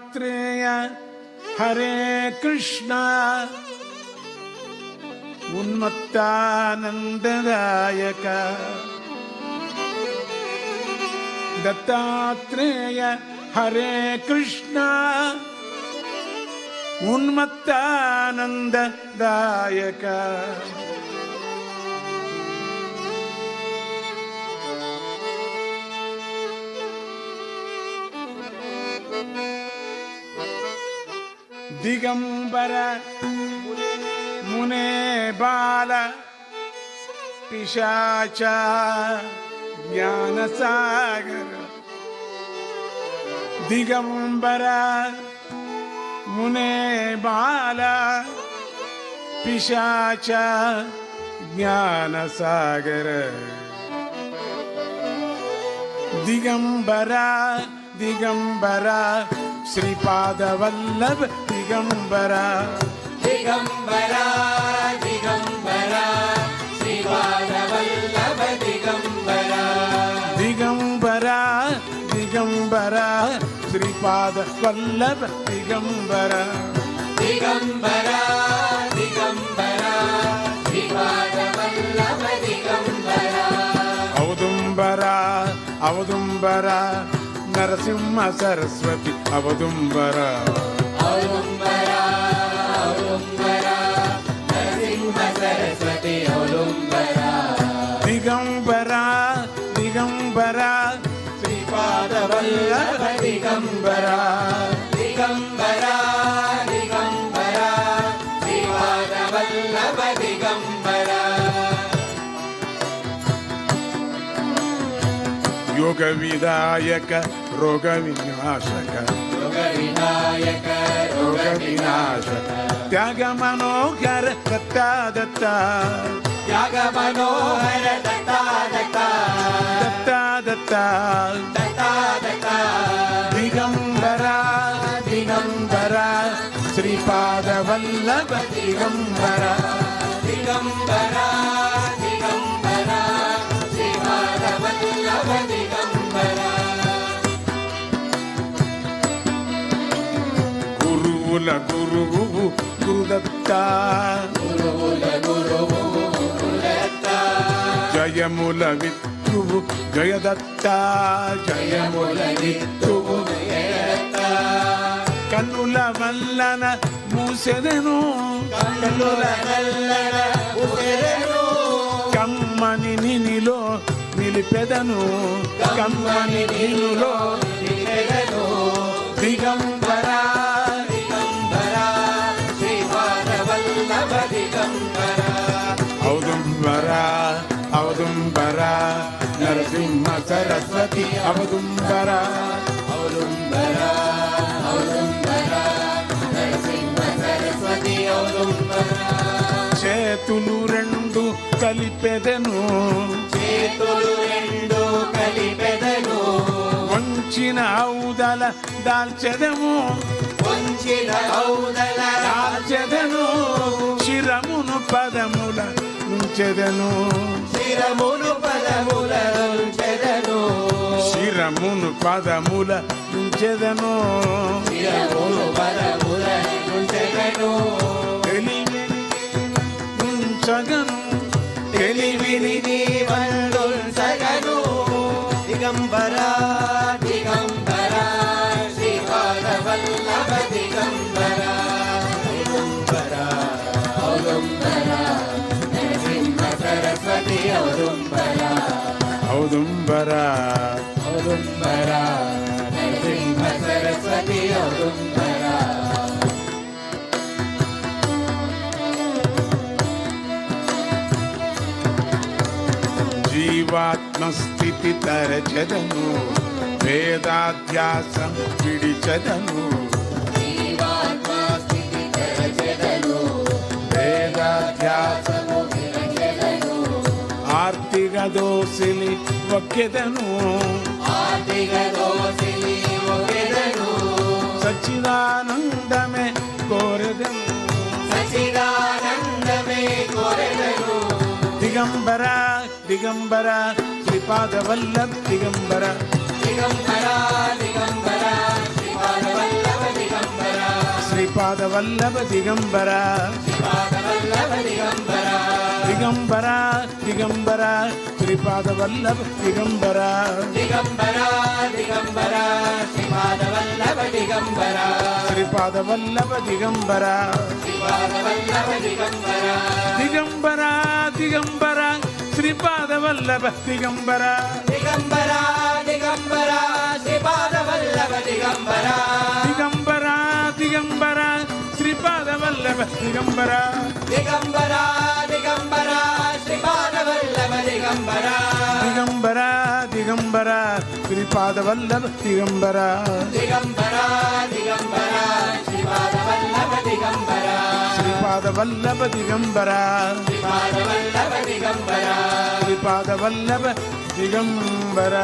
दत्तात्रेय हरे कृष्ण उन्मत्तानन्ददायक दत्तात्रेय हरे कृष्ण उन्मत्तानन्ददायक दिगंबर मुने बाल पिशाच ज्ञानसागर दिगंबर मुने बाल पिशाच ज्ञानसागर दिगंबर दिगंबर श्रीपाद वल्लभ दिगंबर दिगंबर दिगंबर श्रीपाद वल्लभ दिगंबर दिगंबर दिगंबर श्रीपाद वल्लभ दिगंबर दिगंबर दिगंबर श्रीपाद वल्लभ दिगंबर औदुंबर औदुंबर नरसिंह सरस्वती औदुंबर औदुंबर औदुंबर नरसिंह सरस्वती औदुंबर दिगंबर दिगंबर श्रीपाद वल्लभ दिगंबर दिगंबर दिगंबर श्रीपाद वल्लभ दिगंबर योग विधायक रोग विनाशक योग विनायक रोग विनाशक त्याग मनोहर दत्ता दत्ता त्याग मनोहर दत्ता दत्ता दत्ता दत्ता दत्ता दत्ता दिगंबर दिगंबर श्रीपाद वल्लभ दिगंबर दिगंबर दिगंबर श्रीपाद वल्लभ दिगंबर गुरुकुल गुरुवु गुरुदत्ता गुरुकुल गुरुवु गुरुदत्ता जयमुल वित्तुवु जयदत्ता जयमुल वित्तुवु जयदत्ता కన్నుల వల్లన మూసెదను కన్నుల వల్లన మూసెదను కమ్మని నినిలో నిలిపెదను కమ్మని నినిలో నిలిపెదను దిగంబర दिगंबर श्रीपाद वल्लभ दिगंबर ఔదుంబర ఔదుంబర నరసింహ సరస్వతి ఔదుంబర औदुंबर औदुंबर नरसिंह सरस्वती औदुंबर చేతులు రెండు కలిపెదను చేతులు రెండు కలిపెదను వంచిన ఔదల దాల్చెదము వంచిన ఔదల దాల్చెదను శిరమును పదముల నుంచెదను శిరమును పదముల నుంచెదను శిరమును పదముల నుంచెదను శిరమును పదముల నుంచెదను తెలివిని నుంచగను తెలివిని నీవందుంచగను दिगंबर दिगंबर श्रीपाद वल्लभ दिगंबर दिगंबर औदुंबर नरसिंह सरस्वती औदुंबर ఔదుంబర औदुंबर नरसिंह सरस्वती औदुंबर జీవాత్మస్థితి తరచెదను వేదాధ్యాసం విడిచెదను జీవాత్మా స్థితి తరచెదను వేదాధ్యాసము విరచెదను ఆర్తిగ దోసిలి ఒక్కెదను ఆర్తిగ దోసిలి ఒకెదను సచ్చిదానందమే కోరెదను సచిదానందమే కోరెదను दिगंबर दिगंबर श्रीपाद वल्लभ दिगंबर दिगंबर दिगंबर श्रीपाद वल्लभ శ్రీపాద వల్లభ దిగంబర శ్రీపాదవల్లభ దిగంబర దిగంబర దిగంబర శ్రీపాద వల్లభ దిగంబర దిగంబర దిగంబర శ్రీపాదవల్లభ దిగంబర శ్రీపాద వల్లభ దిగంబర శ్రీపాదవల్లభ దిగంబర దిగంబర దిగంబర శ్రీపాద వల్లభ దిగంబర దిగంబర దిగంబర శ్రీపాదవల్లభ దిగంబర దిగంబర దిగంబర శ్రీపాద వల్లభ దిగంబర దిగంబర దిగంబర శ్రీపాదవల్లభ దిగంబర దిగంబర దిగంబర శ్రీపాద వల్లభ దిగంబర దిగంబర దిగంబర శ్రీపాదవల్లభ దిగంబర శ్రీపాద వల్లభ దిగంబర శ్రీపాదవల్లభ దిగంబర శ్రీపాద వల్లభ దిగంబర